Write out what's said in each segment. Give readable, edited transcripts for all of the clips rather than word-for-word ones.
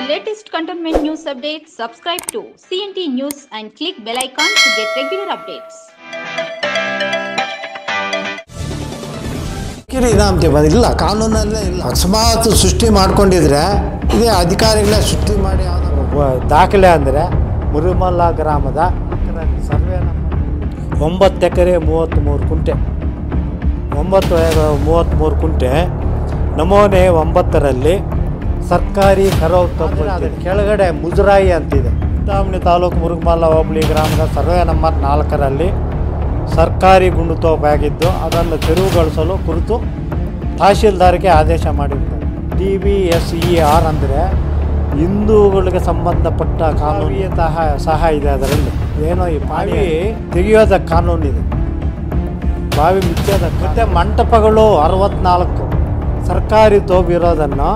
latest cantonment news updates, subscribe to CNT News and click bell icon to get regular updates. ಇನಾಮತೆ ಬಂದಿಲ್ಲ, ಕಾನೂನಲ್ಲೇ ಇಲ್ಲ. ಅಕಸ್ಮಾತ್ ಸೃಷ್ಟಿ ಮಾಡ್ಕೊಂಡಿದ್ರೆ ಇದೇ ಅಧಿಕಾರಿಗಳೇ ಸೃಷ್ಟಿ ಮಾಡಿ ದಾಖಲೆ ಅಂದರೆ ಮುರುಮಲ್ಲ ಗ್ರಾಮದ ಸರ್ವೆ 9 ಎಕರೆ 33 ಕುಂಟೆ 33 ಕುಂಟೆ ನಮೂನೆ 9ರಲ್ಲಿ ಸರ್ಕಾರಿ ಕರವತ್ತು ಕೆಳಗಡೆ ಮುಜರಾಯಿ ಅಂತಿದೆ. ಚಿಂತಾಮಣಿ ತಾಲೂಕು ಮುರುಗಮಲ್ಲ ಹೋಬಳಿ ಗ್ರಾಮದ ಸರ್ವೆ ನಂಬರ್ 4ರಲ್ಲಿ ಸರ್ಕಾರಿ ಗುಂಡುತೋಪಾಗಿದ್ದು ಅದನ್ನು ತೆರವುಗೊಳಿಸಲು ಕುರಿತು ತಹಶೀಲ್ದಾರ್ಗೆ ಆದೇಶ ಮಾಡಿರ್ತಾರೆ. TBSER ಅಂದರೆ ಹಿಂದೂಗಳಿಗೆ ಸಂಬಂಧಪಟ್ಟ ಕಾನೂನಿಯ ಸಹ ಇದೆ. ಅದರಲ್ಲಿ ಏನೋ ಈ ಬಾವಿ ತೆಗೆಯೋದ ಕಾನೂನಿದೆ, ಬಾವಿ ಮುಚ್ಚೋದ. ಮತ್ತು ಮಂಟಪಗಳು 64 ಸರ್ಕಾರಿ ತೋಬಿರೋದನ್ನು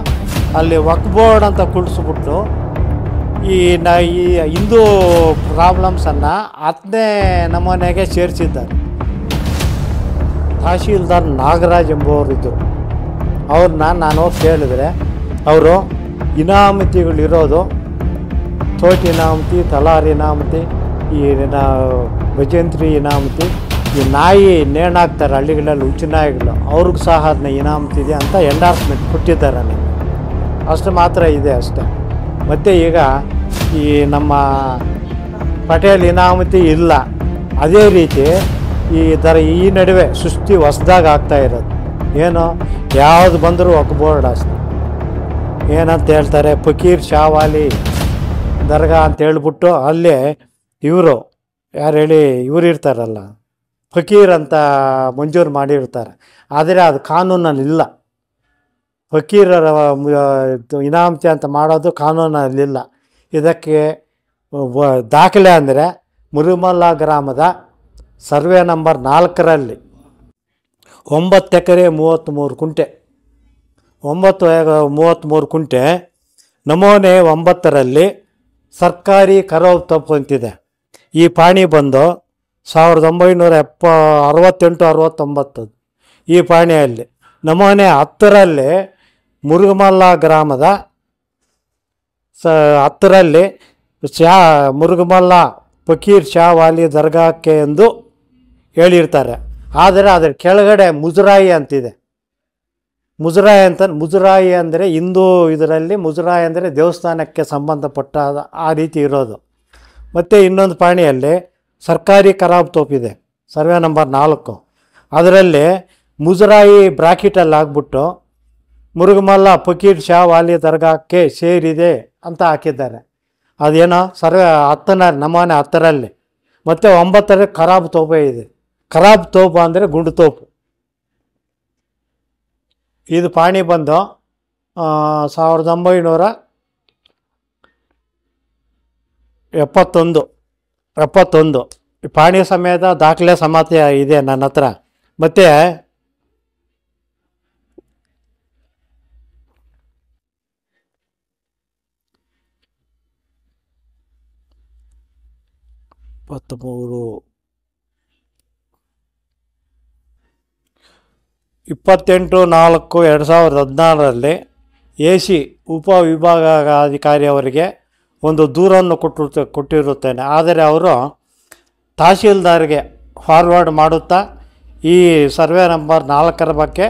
ಅಲ್ಲಿ ವಕ್ಫ್ ಬೋರ್ಡ್ ಅಂತ ಕುಳಿಸ್ಬಿಟ್ಟು ಈ ಹಿಂದೂ ಪ್ರಾಬ್ಲಮ್ಸನ್ನು 10ನೇ ನಮೂನೆಗೆ ಸೇರಿಸಿದ್ದಾರೆ. ತಹಶೀಲ್ದಾರ್ ನಾಗರಾಜ್ ಎಂಬುವರು ಇದ್ದರು. ಅವ್ರನ್ನ ನಾನು ಕೇಳಿದ್ರೆ ಅವರು ಇನಾಮತಿಗಳಿರೋದು ಚೋಟಿ ಇನಾಮತಿ, ತಲಾರ್ ಇನಾಮತಿ, ಈ ಭಜಂತ್ರಿ ಇನಾಮತಿ, ಈ ನಾಯಿ ನೇಣಾಕ್ತಾರೆ ಹಳ್ಳಿಗಳಲ್ಲಿ, ಹುಚ್ಚು ನಾಯಿಗಳು, ಅವ್ರಿಗೂ ಸಹ ಅದನ್ನ ಇನಾಮತಿ ಇದೆ ಅಂತ ಎಂಡಾರ್ಸ್ಮೆಂಟ್ ಕೊಟ್ಟಿದ್ದಾರೆ ನನಗೆ. ಅಷ್ಟು ಮಾತ್ರ ಇದೆ ಅಷ್ಟೆ. ಮತ್ತು ಈಗ ಈ ನಮ್ಮ ಪಟೇಲ್ ಇನಾಮತಿ ಇಲ್ಲ. ಅದೇ ರೀತಿ ಈ ನಡುವೆ ಸೃಷ್ಟಿ ಹೊಸ್ದಾಗಿ ಆಗ್ತಾ ಇರೋದು ಏನು, ಯಾವುದು ಬಂದರೂ ವಕ್ಫ್ ಬೋರ್ಡ್ ಅಷ್ಟೆ. ಏನಂತ ಹೇಳ್ತಾರೆ, ಫಕೀರ್ ಶಾವಾಲಿ ದರ್ಗಾ ಅಂತ ಹೇಳ್ಬಿಟ್ಟು ಅಲ್ಲೇ ಇವರು ಯಾರು ಹೇಳಿ ಇವರು ಇರ್ತಾರಲ್ಲ, ಫಕೀರ್ ಅಂತ ಮಂಜೂರು ಮಾಡಿರ್ತಾರೆ. ಆದರೆ ಅದು ಕಾನೂನಲ್ಲಿಲ್ಲ. ಫಕೀರರ ಇನಾಮತಿ ಅಂತ ಮಾಡೋದು ಕಾನೂನಲ್ಲಿಲ್ಲ. ಇದಕ್ಕೆ ದಾಖಲೆ ಅಂದರೆ ಮುರುಮಲ್ಲ ಗ್ರಾಮದ ಸರ್ವೆ ನಂಬರ್ 4ರಲ್ಲಿ 9 ಎಕರೆ 33 ಕುಂಟೆ 33 ಕುಂಟೆ ನಮೂನೆ 9ರಲ್ಲಿ ಸರ್ಕಾರಿ ಕರವತ್ತು ಅಂತಿದೆ. ಈ ಪಾಣಿ ಬಂದು 1968-69 ಈ ಪಾಣಿಯಲ್ಲಿ. ನಮೂನೆ 10ರಲ್ಲಿ ಮುರುಗಮಲ್ಲ ಗ್ರಾಮದ 10ರಲ್ಲಿ ಮುರುಗಮಲ್ಲ ಫಕೀರ್ ಶಾವಾಲಿ ದರ್ಗಾಕ್ಕೆ ಎಂದು ಹೇಳಿರ್ತಾರೆ. ಆದರೆ ಅದರ ಕೆಳಗಡೆ ಮುಜರಾಯಿ ಅಂತಿದೆ. ಮುಜರಾಯಿ ಅಂದರೆ ಹಿಂದೂ ಇದರಲ್ಲಿ ಮುಜರಾಯಿ ಅಂದರೆ ದೇವಸ್ಥಾನಕ್ಕೆ ಸಂಬಂಧಪಟ್ಟ ಆ ರೀತಿ ಇರೋದು. ಮತ್ತು ಇನ್ನೊಂದು ಪಾಣಿಯಲ್ಲಿ ಸರ್ಕಾರಿ ಕರಾಬ್ ತೋಪಿದೆ, ಸರ್ವೆ ನಂಬರ್ 4. ಅದರಲ್ಲಿ ಮುಜರಾಯಿ ಬ್ರಾಕೆಟಲ್ಲಿ ಹಾಕ್ಬಿಟ್ಟು ಮುರುಗಮಲ್ಲ ಫಕೀರ್ ಶಾವಾಲಿ ದರ್ಗಾಕ್ಕೆ ಸೇರಿದೆ ಅಂತ ಹಾಕಿದ್ದಾರೆ. ಅದೇನೋ ಸರ್ವೆ 10ನೇ ನಮೂನೆ 10ರಲ್ಲಿ. ಮತ್ತು 9ರಲ್ಲಿ ಖರಾಬ್ ತೋಪೆ ಇದೆ. ಖರಾಬ್ ತೋಪು ಅಂದರೆ ಗುಂಡು ತೋಪು. ಇದು ಪಾಣಿ ಬಂದು 1971 ಪಾಣಿ ಸಮೇತ ದಾಖಲೆ ಸಮೇತ ಇದೆ ನನ್ನ ಹತ್ರ. ಮತ್ತು ಇಪ್ಪತ್ತೆಂಟು 4/2016ರಲ್ಲಿ AC ಉಪವಿಭಾಗಾಧಿಕಾರಿ ಅವರಿಗೆ ಒಂದು ದೂರನ್ನು ಕೊಟ್ಟಿರುತ್ತೇನೆ. ಆದರೆ ಅವರು ತಹಶೀಲ್ದಾರ್ಗೆ ಫಾರ್ವರ್ಡ್ ಮಾಡುತ್ತಾ ಈ ಸರ್ವೆ ನಂಬರ್ 4ರ ಬಗ್ಗೆ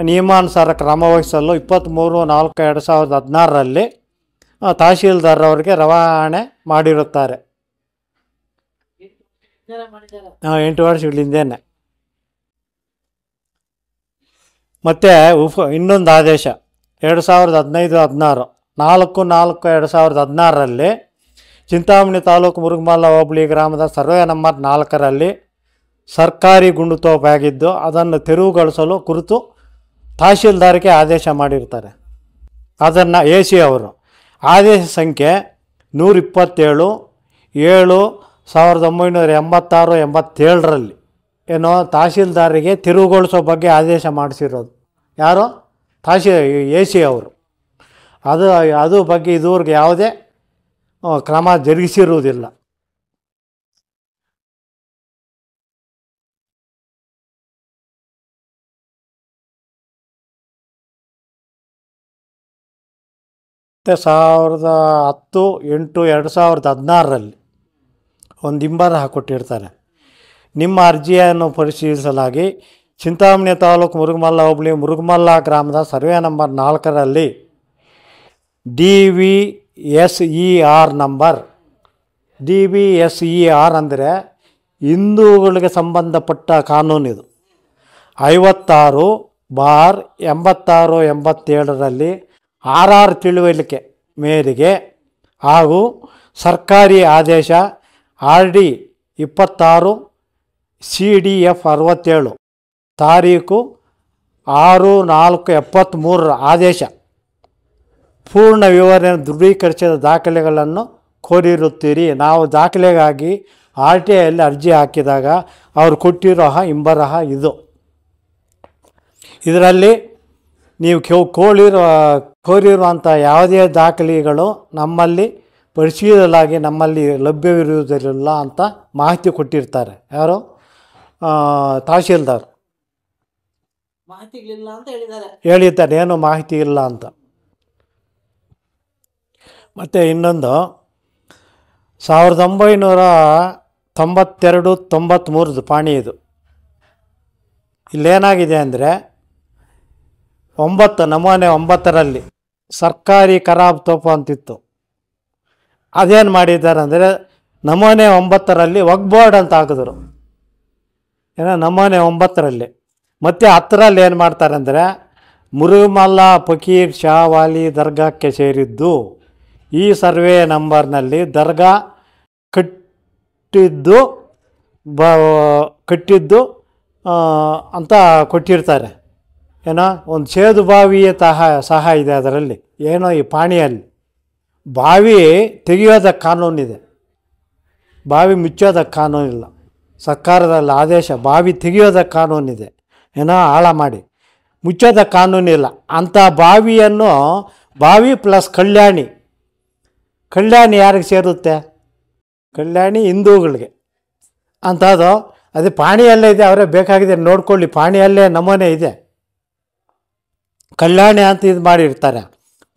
ನಿಯಮಾನುಸಾರ ಕ್ರಮವಹಿಸಲು 23/4/2016ರಲ್ಲಿ ತಹಶೀಲ್ದಾರ್ ಅವರಿಗೆ ರವಾನೆ ಮಾಡಿರುತ್ತಾರೆ. 8 ವರ್ಷಗಳಿಂದೇನೆ. ಮತ್ತು ಇನ್ನೊಂದು ಆದೇಶ 2015-16 4/4/2016ರಲ್ಲಿ ಚಿಂತಾಮಣಿ ತಾಲೂಕು ಮುರುಗಮಲ್ಲ ಹೋಬಳಿ ಗ್ರಾಮದ ಸರ್ವೆ ನಂಬರ್ 4ರಲ್ಲಿ ಸರ್ಕಾರಿ ಗುಂಡುತೋಪಾಗಿದ್ದು ಅದನ್ನು ತೆರವುಗೊಳಿಸಲು ಕುರಿತು ತಹಶೀಲ್ದಾರ್ಗೆ ಆದೇಶ ಮಾಡಿರ್ತಾರೆ. ಅದನ್ನು AC ಅವರು ಆದೇಶ ಸಂಖ್ಯೆ 127/7/1986-87ರಲ್ಲಿ ಏನೋ ತಹಶೀಲ್ದಾರಿಗೆ ತೆರವುಗೊಳಿಸೋ ಬಗ್ಗೆ ಆದೇಶ ಮಾಡಿಸಿರೋದು ಯಾರು, AC ಅವರು. ಅದು ಬಗ್ಗೆ ಇದುವರೆಗೆ ಯಾವುದೇ ಕ್ರಮ ಜರುಗಿಸಿರುವುದಿಲ್ಲ. 10/10/2016 ಒಂದು ಇಂಬರ ಕೊಟ್ಟಿರ್ತಾರೆ. ನಿಮ್ಮ ಅರ್ಜಿಯನ್ನು ಪರಿಶೀಲಿಸಲಾಗಿ ಚಿಂತಾಮಣಿ ತಾಲೂಕು ಮುರುಗಮಲ್ಲ ಹೋಬಳಿ ಮುರುಗಮಲ್ಲ ಗ್ರಾಮದ ಸರ್ವೆ ನಂಬರ್ 4ರಲ್ಲಿ DVSER ನಂಬರ್ DVSER ಅಂದರೆ ಹಿಂದೂಗಳಿಗೆ ಸಂಬಂಧಪಟ್ಟ ಕಾನೂನಿದು 56/86/87ರಲ್ಲಿ RR ತಿಳುವಳಿಕೆ ಮೇರೆಗೆ ಹಾಗೂ ಸರ್ಕಾರಿ ಆದೇಶ RD 26 CDF 67 ತಾರೀಕು 6/4/73 ಆದೇಶ ಪೂರ್ಣ ವಿವರಣೆ ದೃಢೀಕರಿಸಿದ ದಾಖಲೆಗಳನ್ನು ಕೋರಿರುತ್ತೀರಿ. ನಾವು ದಾಖಲೆಗಾಗಿ RTIಯಲ್ಲಿ ಅರ್ಜಿ ಹಾಕಿದಾಗ ಅವರು ಕೊಟ್ಟಿರೋ ಇಂಬರಹ ಇದು. ಇದರಲ್ಲಿ ನೀವು ಕೋರಿರುವಂಥ ಯಾವುದೇ ದಾಖಲೆಗಳು ನಮ್ಮಲ್ಲಿ ಪರಿಶೀಲನೆಯಾಗಿ ನಮ್ಮಲ್ಲಿ ಲಭ್ಯವಿರುವುದಿಲ್ಲ ಅಂತ ಮಾಹಿತಿ ಕೊಟ್ಟಿರ್ತಾರೆ. ಯಾರು? ತಹಶೀಲ್ದಾರ್ ಮಾಹಿತಿಗಳಿಲ್ಲ ಅಂತ ಹೇಳಿದ್ದಾರೆ, ಏನು ಮಾಹಿತಿ ಇಲ್ಲ ಅಂತ. ಮತ್ತು ಇನ್ನೊಂದು 1992-93 ಪಾಣಿ ಇದು. ಇಲ್ಲೇನಾಗಿದೆ ಅಂದರೆ 9 ಸರ್ಕಾರಿ ಖರಾಬ್ ತೋಪು ಅಂತಿತ್ತು. ಅದೇನು ಮಾಡಿದ್ದಾರೆ ಅಂದರೆ ನಮೂನೆ 9ರಲ್ಲಿ ವಕ್ಫ್ ಬೋರ್ಡ್ ಅಂತ ಹಾಕಿದ್ರು. ಏನೋ ನಮೂನೆ 9ರಲ್ಲಿ. ಮತ್ತು 10ರಲ್ಲಿ ಏನು ಮಾಡ್ತಾರೆ ಅಂದರೆ ಮುರುಗಮಲ್ಲ ಫಕೀರ್ ಶಾ ವಾಲಿ ದರ್ಗಾಕ್ಕೆ ಸೇರಿದ್ದು. ಈ ಸರ್ವೆ ನಂಬರ್ನಲ್ಲಿ ದರ್ಗಾ ಕಟ್ಟಿದ್ದು ಅಂತ ಕೊಟ್ಟಿರ್ತಾರೆ. ಏನೋ ಒಂದು ಸೇದು ಬಾವಿಯ ಸಹ ಇದೆ ಅದರಲ್ಲಿ. ಏನೋ ಈ ಪಾಣಿಯಲ್ಲಿ ಬಾವಿ ತೆಗೆಯೋದಕ್ಕೆ ಕಾನೂನಿದೆ, ಬಾವಿ ಮುಚ್ಚೋದಕ್ಕೆ ಕಾನೂನಿಲ್ಲ. ಸರ್ಕಾರದಲ್ಲಿ ಆದೇಶ ಬಾವಿ ತೆಗೆಯೋದಕ್ಕೆ ಕಾನೂನಿದೆ, ಏನೋ ಆಳ ಮಾಡಿ ಮುಚ್ಚೋದಕ್ಕೆ ಕಾನೂನಿಲ್ಲ. ಅಂಥ ಬಾವಿಯನ್ನು ಬಾವಿ ಪ್ಲಸ್ ಕಲ್ಯಾಣಿ ಯಾರಿಗೆ ಸೇರುತ್ತೆ? ಕಲ್ಯಾಣಿ ಹಿಂದೂಗಳಿಗೆ ಅಂಥದ್ದು. ಅದು ಪಾಣಿಯಲ್ಲೇ ಇದೆ, ಅವರೇ ಬೇಕಾಗಿದೆ ನೋಡ್ಕೊಳ್ಳಿ. ಪಾಣಿಯಲ್ಲೇ ನಮೂನೆ ಇದೆ, ಕಲ್ಯಾಣಿ ಅಂತ ಇದು ಮಾಡಿರ್ತಾರೆ.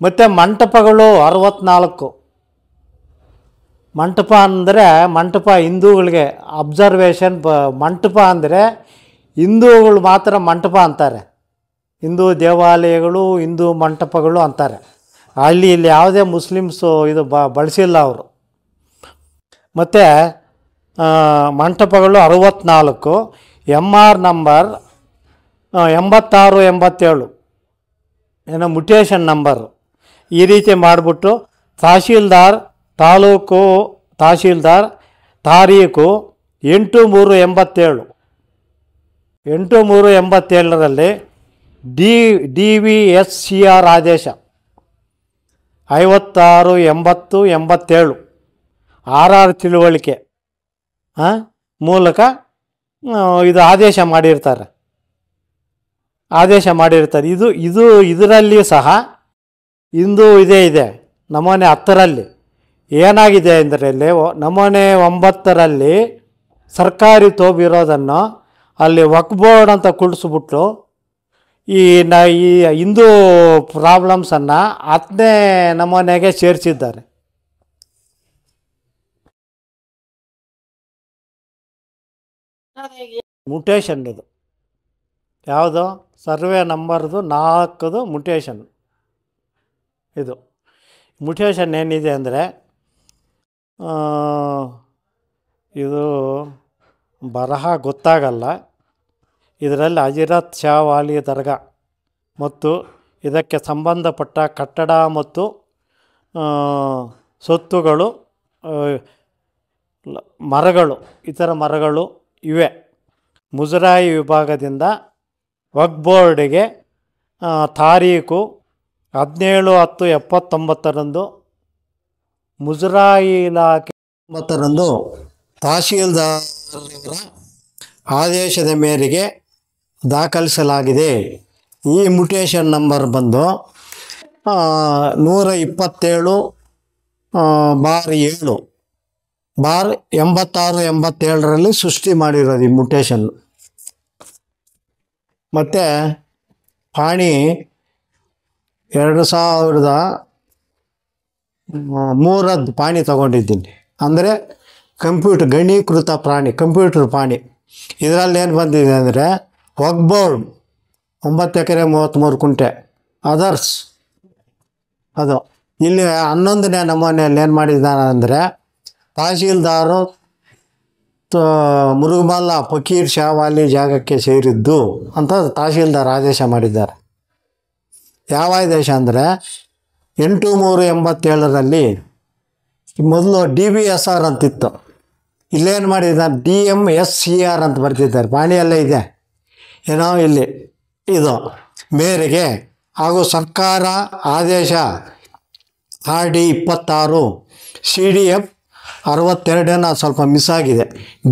ಮತ್ತು ಮಂಟಪಗಳು 64 ಮಂಟಪ ಅಂದರೆ ಮಂಟಪ ಹಿಂದೂಗಳಿಗೆ ಅಬ್ಸರ್ವೇಷನ್. ಮಂಟಪ ಅಂದರೆ ಹಿಂದೂಗಳು ಮಾತ್ರ ಮಂಟಪ ಅಂತಾರೆ. ಹಿಂದೂ ದೇವಾಲಯಗಳು, ಹಿಂದೂ ಮಂಟಪಗಳು ಅಂತಾರೆ. ಇಲ್ಲಿ ಯಾವುದೇ ಮುಸ್ಲಿಮ್ಸು ಇದು ಬಳಸಿಲ್ಲ ಅವರು. ಮತ್ತು ಮಂಟಪಗಳು 64, MR ನಂಬರ್ 86-87 ಏನೋ ಮುಟೇಶನ್ ನಂಬರು. ಈ ರೀತಿ ಮಾಡಿಬಿಟ್ಟು ತಹಶೀಲ್ದಾರ್ ತಾಲೂಕು ತಹಶೀಲ್ದಾರ್ ತಾರೀಕು 8/3/87 DVSCR ಆದೇಶ 56/80/87 RR ತಿಳುವಳಿಕೆ ಮೂಲಕ ಇದು ಆದೇಶ ಮಾಡಿರ್ತಾರೆ. ಇದರಲ್ಲಿ ಸಹ ಇಂದು ಇದೆ ನಮೂನೆ 10ರಲ್ಲಿ. ಏನಾಗಿದೆ ಅಂದರೆ ಇಲ್ಲಿ ನಮೂನೆ 9ರಲ್ಲಿ ಸರ್ಕಾರಿ ತೋಬಿರೋದನ್ನು ಅಲ್ಲಿ ವಕ್ಫ್ ಬೋರ್ಡ್ ಅಂತ ಕುಳಿಸ್ಬಿಟ್ಟು ಈ ಹಿಂದೂ ಪ್ರಾಬ್ಲಮ್ಸನ್ನು 10ನೇ ನಮೂನೆಗೆ ಸೇರಿಸಿದ್ದಾರೆ. ಮುಟೇಶನ್ ಇದು ಯಾವುದು? Survey ನಂಬರ್ದು 4 mutation. ಇದು ಮುಟೇಶನ್ ಏನಿದೆ ಅಂದರೆ ಇದು ಬರಹ ಗೊತ್ತಾಗಲ್ಲ. ಇದರಲ್ಲಿ ಹಜರತ್ ಶಾ ವಾಲಿ ದರ್ಗಾ ಮತ್ತು ಇದಕ್ಕೆ ಸಂಬಂಧಪಟ್ಟ ಕಟ್ಟಡ ಮತ್ತು ಸೊತ್ತುಗಳು, ಮರಗಳು, ಇತರ ಮರಗಳು ಇವೆ. ಮುಜರಾಯಿ ವಿಭಾಗದಿಂದ ವಕ್ಫ್ ಬೋರ್ಡಿಗೆ ತಾರೀಕು 17/10/79 ಮುಜರಾಯಿ ಇಲಾಖೆ 9ರಂದು ತಹಶೀಲ್ದಾರರ ಆದೇಶದ ಮೇರೆಗೆ ದಾಖಲಿಸಲಾಗಿದೆ. ಈ ಮುಟೇಶನ್ ನಂಬರ್ ಬಂದು 127/7/86-87ರಲ್ಲಿ ಸೃಷ್ಟಿ ಮಾಡಿರೋದು ಈ ಮುಟೇಶನ್. ಮತ್ತು ಪಾಣಿ 3 ಪಾಣಿ ತಗೊಂಡಿದ್ದೀನಿ. ಅಂದರೆ ಗಣೀಕೃತ ಪ್ರಾಣಿ, ಕಂಪ್ಯೂಟರ್ ಪ್ರಾಣಿ. ಇದರಲ್ಲಿ ಏನು ಬಂದಿದೆ ಅಂದರೆ ವಕ್ಬೋರ್ಡ್ 9 ಎಕರೆ 33 ಕುಂಟೆ, ಅದರ್ಸ್ ಅದು. ಇಲ್ಲಿ 11ನೇ ನಮೂನೆಯಲ್ಲಿ ಏನು ಮಾಡಿದ್ದಾನೆ ಅಂದರೆ ತಹಶೀಲ್ದಾರು ಮುರುಗಮಲ್ಲ ಫಕೀರ್ ಶಾವಾಲಿ ಜಾಗಕ್ಕೆ ಸೇರಿದ್ದು ಅಂತ ತಹಶೀಲ್ದಾರ್ ಆದೇಶ ಮಾಡಿದ್ದಾರೆ. ಯಾವ ಆದೇಶ ಅಂದರೆ 8387ರಲ್ಲಿ ಮೊದಲು DBSR ಅಂತಿತ್ತು. ಇಲ್ಲೇನು ಮಾಡಿದ್ದಾರೆ, DMSCR ಅಂತ ಬರ್ತಿದ್ದಾರೆ. ಪಾಣಿಯಲ್ಲೇ ಇದೆ ಏನೋ ಇಲ್ಲಿ ಇದು ಮೇರೆಗೆ ಹಾಗೂ ಸರ್ಕಾರ ಆದೇಶ RD 26 CDF 62 ಸ್ವಲ್ಪ ಮಿಸ್ ಆಗಿದೆ.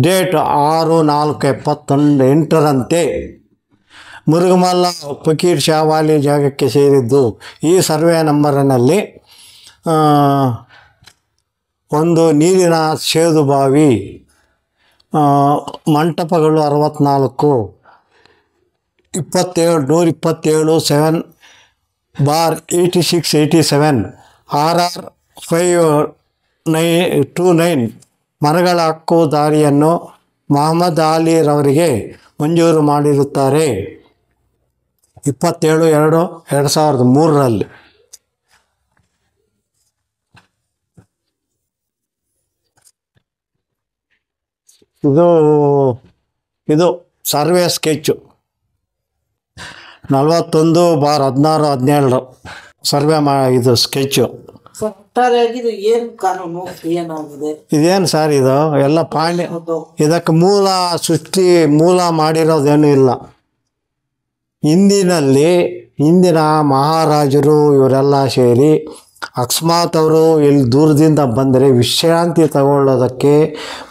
ಡೇಟ್ 6/4/28ರಂತೆ ಮುರುಗಮಲ್ಲ ಫಕೀರ್ ಶಾವಾಲಿ ಜಾಗಕ್ಕೆ ಸೇರಿದ್ದು. ಈ ಸರ್ವೆ ನಂಬರಿನಲ್ಲಿ ಒಂದು ನೀರಿನ ಸೇದು ಬಾವಿ, ಮಂಟಪಗಳು 64, 127 7/8687 RR 529 ಮರಗಳ ಹಕ್ಕು ದಾರಿಯನ್ನು ಮೊಹಮ್ಮದ್ ಅಲಿರವರಿಗೆ ಮಂಜೂರು ಮಾಡಿರುತ್ತಾರೆ 27/2/2003ರಲ್ಲಿ. ಇದು ಸರ್ವೆ ಸ್ಕೆಚ್ಚು 41/16-17 ಸರ್ವೆ ಇದು ಸ್ಕೆಚ್ಚು. ಇದೇನು ಸರ್, ಇದು ಎಲ್ಲ ಪಾಂಡ್ಯ. ಇದಕ್ಕೆ ಮೂಲ ಮಾಡಿರೋದೇನೂ ಇಲ್ಲ. ಹಿಂದಿನ ಮಹಾರಾಜರು ಇವರೆಲ್ಲ ಸೇರಿ ಅಕಸ್ಮಾತ್ ಅವರು ಇಲ್ಲಿ ದೂರದಿಂದ ಬಂದರೆ ವಿಶ್ರಾಂತಿ ತಗೊಳ್ಳೋದಕ್ಕೆ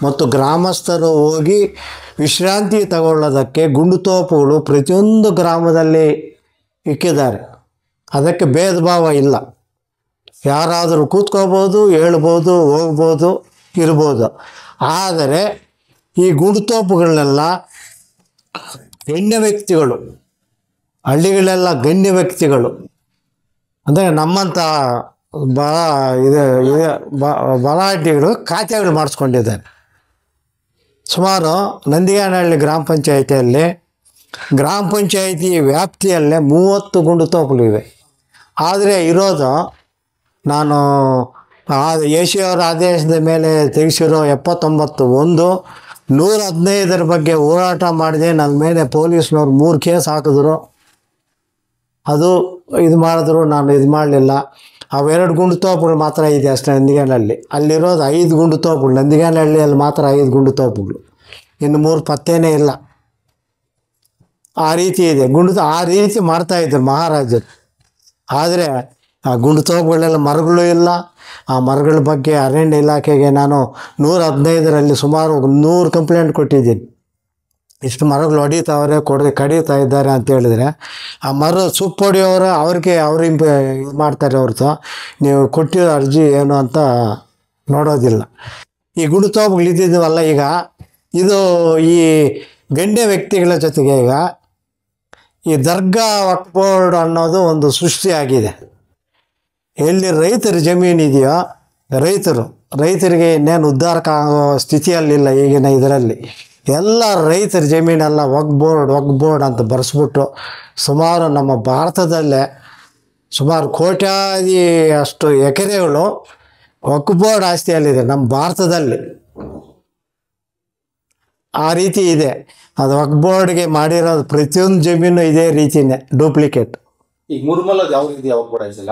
ಮತ್ತು ಗ್ರಾಮಸ್ಥರು ಹೋಗಿ ವಿಶ್ರಾಂತಿ ತಗೊಳ್ಳೋದಕ್ಕೆ ಗುಂಡುತೋಪುಗಳು ಪ್ರತಿಯೊಂದು ಗ್ರಾಮದಲ್ಲಿ ಇಕ್ಕಿದ್ದಾರೆ. ಅದಕ್ಕೆ ಭೇದ ಭಾವ ಇಲ್ಲ. ಯಾರಾದರೂ ಕೂತ್ಕೋಬೋದು, ಹೇಳ್ಬೋದು, ಹೋಗ್ಬೋದು, ಇರ್ಬೋದು. ಆದರೆ ಈ ಗುಂಡುತೋಪುಗಳನ್ನೆಲ್ಲ ಗಣ್ಯ ವ್ಯಕ್ತಿಗಳು, ಹಳ್ಳಿಗಳೆಲ್ಲ ಗಣ್ಯ ವ್ಯಕ್ತಿಗಳು ಅಂದರೆ ನಮ್ಮಂಥ ಬಲಾಢ್ಯಗಳು ಖಾತೆಗಳು ಮಾಡಿಸ್ಕೊಂಡಿದ್ದಾರೆ. ಸುಮಾರು ನಂದಿಗಾನಹಳ್ಳಿ ಗ್ರಾಮ ಪಂಚಾಯಿತಿ ವ್ಯಾಪ್ತಿಯಲ್ಲೇ 30 ಗುಂಡುತೋಪುಗಳಿವೆ. ಆದರೆ ಇರೋದು ನಾನು AC ಅವರ ಆದೇಶದ ಮೇಲೆ ತೆಗೆಸಿರೋ 79. 115 ಬಗ್ಗೆ ಹೋರಾಟ ಮಾಡಿದೆ. ನನ್ನ ಮೇಲೆ ಪೊಲೀಸ್ನವ್ರು 3 ಕೇಸ್ ಹಾಕಿದ್ರು. ಅದು ಇದು ಮಾಡಿದ್ರು, ನಾನು ಇದು ಮಾಡಲಿಲ್ಲ. ಅವೆರಡು ಗುಂಡುತೋಪುಗಳು ಮಾತ್ರ ಇದೆ ಅಷ್ಟೇ ನಂದಿಗಾನಹಳ್ಳಿ. ಅಲ್ಲಿರೋದು 5 ಗುಂಡುತೋಪುಗಳು. ನಂದಿಗಾನಹಳ್ಳಿಯಲ್ಲಿ ಮಾತ್ರ 5 ಗುಂಡುತೋಪುಗಳು, ಇನ್ನು 3 ಪತ್ತೇನೇ ಇಲ್ಲ. ಆ ರೀತಿ ಇದೆ. ಆ ರೀತಿ ಮಾಡ್ತಾಯಿದ್ರು ಮಹಾರಾಜರು. ಆದರೆ ಆ ಗುಂಡುತೋಪುಗಳೆಲ್ಲ ಮರಗಳು ಇಲ್ಲ. ಆ ಮರಗಳ ಬಗ್ಗೆ ಅರಣ್ಯ ಇಲಾಖೆಗೆ ನಾನು 115ರಲ್ಲಿ ಸುಮಾರು 100 ಕಂಪ್ಲೇಂಟ್ ಕೊಟ್ಟಿದ್ದೀನಿ. ಇಷ್ಟು ಮರಗಳು ಹೊಡಿತಾವ್ರೆ, ಕಡಿತಾ ಇದ್ದಾರೆ ಅಂತ ಹೇಳಿದ್ರೆ ಆ ಮರ ಹೊಡಿಯೋರು ಅವ್ರು ಇದು ಮಾಡ್ತಾರೆ ಹೊರತು ನೀವು ಕೊಟ್ಟಿರೋ ಅರ್ಜಿ ಏನು ಅಂತ ನೋಡೋದಿಲ್ಲ. ಈ ಗುಂಡುತೋಪುಗಳು ಇದ್ದಿದ್ದೀವಲ್ಲ, ಈಗ ಇದು ಈ ಗಣ್ಯ ವ್ಯಕ್ತಿಗಳ ಜೊತೆಗೆ ಈಗ ಈ ದರ್ಗಾ ವಕ್ಫ್ ಬೋರ್ಡ್ ಅನ್ನೋದು ಒಂದು ಸೃಷ್ಟಿಯಾಗಿದೆ. ಎಲ್ಲಿ ರೈತರ ಜಮೀನಿದೆಯೋ ರೈತರಿಗೆ ಇನ್ನೇನು ಉದ್ಧಾರಕ ಆಗೋ ಸ್ಥಿತಿಯಲ್ಲಿಲ್ಲ ಈಗಿನ ಇದರಲ್ಲಿ. ಎಲ್ಲ ರೈತರ ಜಮೀನೆಲ್ಲ ವಕ್ಫ್ ಬೋರ್ಡ್ ಅಂತ ಬರೆಸ್ಬಿಟ್ಟು ಸುಮಾರು ನಮ್ಮ ಭಾರತದಲ್ಲೇ ಸುಮಾರು ಕೋಟ್ಯಾದಿ ಅಷ್ಟು ಎಕರೆಗಳು ವಕ್ಫ್ ಬೋರ್ಡ್ ಆಸ್ತಿಯಲ್ಲಿದೆ ನಮ್ಮ ಭಾರತದಲ್ಲಿ. ಆ ರೀತಿ ಇದೆ. ಅದು ವಕ್ಫ್ ಬೋರ್ಡ್ಗೆ ಮಾಡಿರೋದು ಪ್ರತಿಯೊಂದು ಜಮೀನು ಇದೇ ರೀತಿಯೇ ಡೂಪ್ಲಿಕೇಟ್. ಈಗ ಮುರುಗಮಲ್ಲದ ಯಾವ ರೀತಿ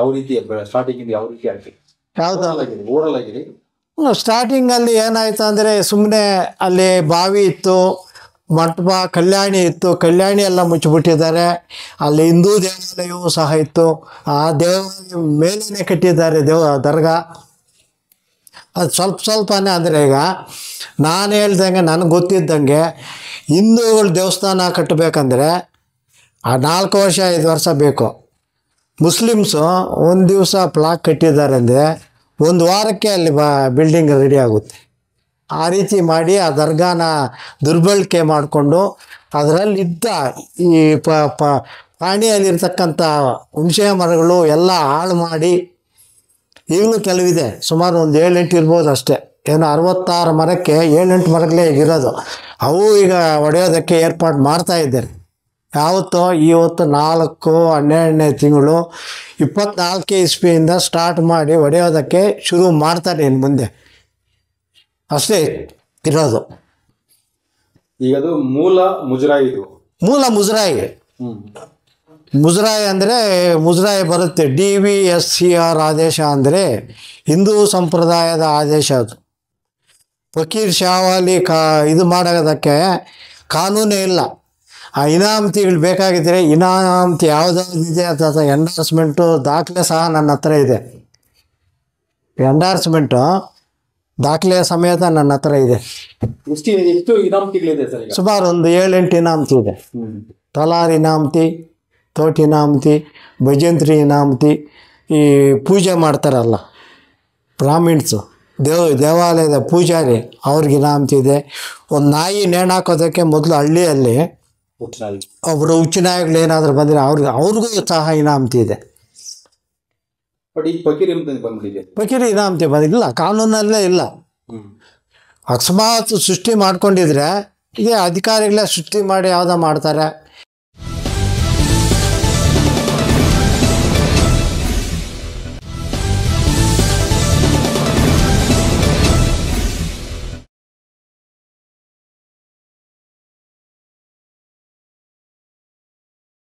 ಯಾವ ರೀತಿ ಸ್ಟಾರ್ಟಿಂಗ್ ಯಾವ ರೀತಿ ಆಗಿ ಯಾವ್ದಾಗಿರಿ ಸ್ಟಾರ್ಟಿಂಗಲ್ಲಿ ಏನಾಯಿತು ಅಂದರೆ ಸುಮ್ಮನೆ ಅಲ್ಲಿ ಬಾವಿ ಇತ್ತು, ಮಂಟಪ, ಕಲ್ಯಾಣಿ ಇತ್ತು. ಕಲ್ಯಾಣಿ ಎಲ್ಲ ಮುಚ್ಚಿಬಿಟ್ಟಿದ್ದಾರೆ. ಅಲ್ಲಿ ಹಿಂದೂ ದೇವಾಲಯವೂ ಸಹ ಇತ್ತು. ಆ ದೇವಾಲಯ ಮೇಲೇ ಕಟ್ಟಿದ್ದಾರೆ ದರ್ಗಾ. ಅದು ಸ್ವಲ್ಪನೇ. ಅಂದರೆ ಈಗ ನಾನು ಹೇಳ್ದಂಗೆ ನನಗೆ ಗೊತ್ತಿದ್ದಂಗೆ ಹಿಂದೂಗಳು ದೇವಸ್ಥಾನ ಕಟ್ಟಬೇಕಂದ್ರೆ 4 ವರ್ಷ 5 ವರ್ಷ ಬೇಕು. ಮುಸ್ಲಿಮ್ಸು ಒಂದು ದಿವಸ ಪ್ಲಾಕ್ ಕಟ್ಟಿದ್ದಾರೆ ಅಂದರೆ 1 ವಾರಕ್ಕೆ ಅಲ್ಲಿ ಬಿಲ್ಡಿಂಗ್ ರೆಡಿ ಆಗುತ್ತೆ. ಆ ರೀತಿ ಮಾಡಿ ಆ ದರ್ಗಾನ ದುರ್ಬಳಕೆ ಮಾಡಿಕೊಂಡು ಅದರಲ್ಲಿದ್ದ ಈ ಪಾಣಿಯಲ್ಲಿರ್ತಕ್ಕಂಥ ಹುಣಸೆ ಮರಗಳು ಎಲ್ಲ ಹಾಳು ಮಾಡಿ ಈಗಲೂ ಕೆಲವಿದೆ, ಸುಮಾರು ಒಂದು 7-8 ಇರ್ಬೋದು ಅಷ್ಟೇ. ಏನು 66 ಮರಕ್ಕೆ 7-8 ಮರಗಳೇ ಇರೋದು. ಅವು ಈಗ ಹೊಡೆಯೋದಕ್ಕೆ ಏರ್ಪಾಡು ಮಾಡ್ತಾ ಇದ್ದಾರೆ. ಯಾವತ್ತೋ ಇವತ್ತು 4/12ನೇ ತಿಂಗಳು 24 ಇಸ್ವಿಯಿಂದ ಸ್ಟಾರ್ಟ್ ಮಾಡಿ ಹೊಡೆಯೋದಕ್ಕೆ ಶುರು ಮಾಡ್ತಾರೆ ಇನ್ನು ಮುಂದೆ. ಅಷ್ಟೇ ಇರೋದು. ಈಗ ಅದು ಮೂಲ ಮುಜರಾಯಿ ಇದು. ಮೂಲ ಮುಜರಾಯಿ. ಮುಜರಾಯಿ ಅಂದರೆ ಮುಜರಾಯಿ ಬರುತ್ತೆ. DVSCR ಆದೇಶ ಅಂದರೆ ಹಿಂದೂ ಸಂಪ್ರದಾಯದ ಆದೇಶ. ಅದು ಫಕೀರ್ ಶಾವಾಲಿ ಇದು ಮಾಡೋದಕ್ಕೆ ಕಾನೂನೇ ಇಲ್ಲ. ಆ ಇನಾಮತಿಗಳು ಬೇಕಾಗಿದ್ದರೆ ಇನಾಮತಿ ಯಾವುದಾದಿದೆ ಅಥವಾ ಎಂಡಾರ್ಸ್ಮೆಂಟು ದಾಖಲೆ ಸಹ ನನ್ನ ಹತ್ರ ಇದೆ. ಎಂಡಾರ್ಸ್ಮೆಂಟು ದಾಖಲೆ ಸಮೇತ ನನ್ನ ಹತ್ರ ಇದೆ. ಎಷ್ಟು ಇನಾಮತಿಗಳಿದೆ ಸರ್? ಸುಮಾರು ಒಂದು 7-8 ಇನಾಮತಿ ಇದೆ. ತಲಾರ್ ಇನಾಮತಿ, ತೋಟ ಇನಾಮತಿ, ಭಜಂತ್ರಿ ಇನಾಮತಿ, ಈ ಪೂಜೆ ಮಾಡ್ತಾರಲ್ಲ ಬ್ರಾಹ್ಮಿಣ್ಸು, ದೇವಾಲಯದ ಪೂಜಾರಿ ಅವ್ರಿಗೆ ಇನಾಮತಿ ಇದೆ. ಒಂದು ನಾಯಿ ನೇಣಾಕೋದಕ್ಕೆ ಮೊದಲು ಹಳ್ಳಿಯಲ್ಲಿ ಒಬ್ಬರು ಹುಚ್ಚುನಾಯಿಗಳು ಏನಾದರೂ ಬಂದರೆ ಅವ್ರಿಗೂ ಸಹ ಇನಾಮತಿ ಇದೆ. ಫಕೀರ್ ಇನಾಮತಿ ಬಂದಿಲ್ಲ, ಕಾನೂನಲ್ಲೇ ಇಲ್ಲ. ಅಕಸ್ಮಾತ್ ಸೃಷ್ಟಿ ಮಾಡ್ಕೊಂಡಿದ್ರೆ ಇದೇ ಅಧಿಕಾರಿಗಳೇ ಸೃಷ್ಟಿ ಮಾಡಿ ಯಾವುದೋ ಮಾಡ್ತಾರೆ.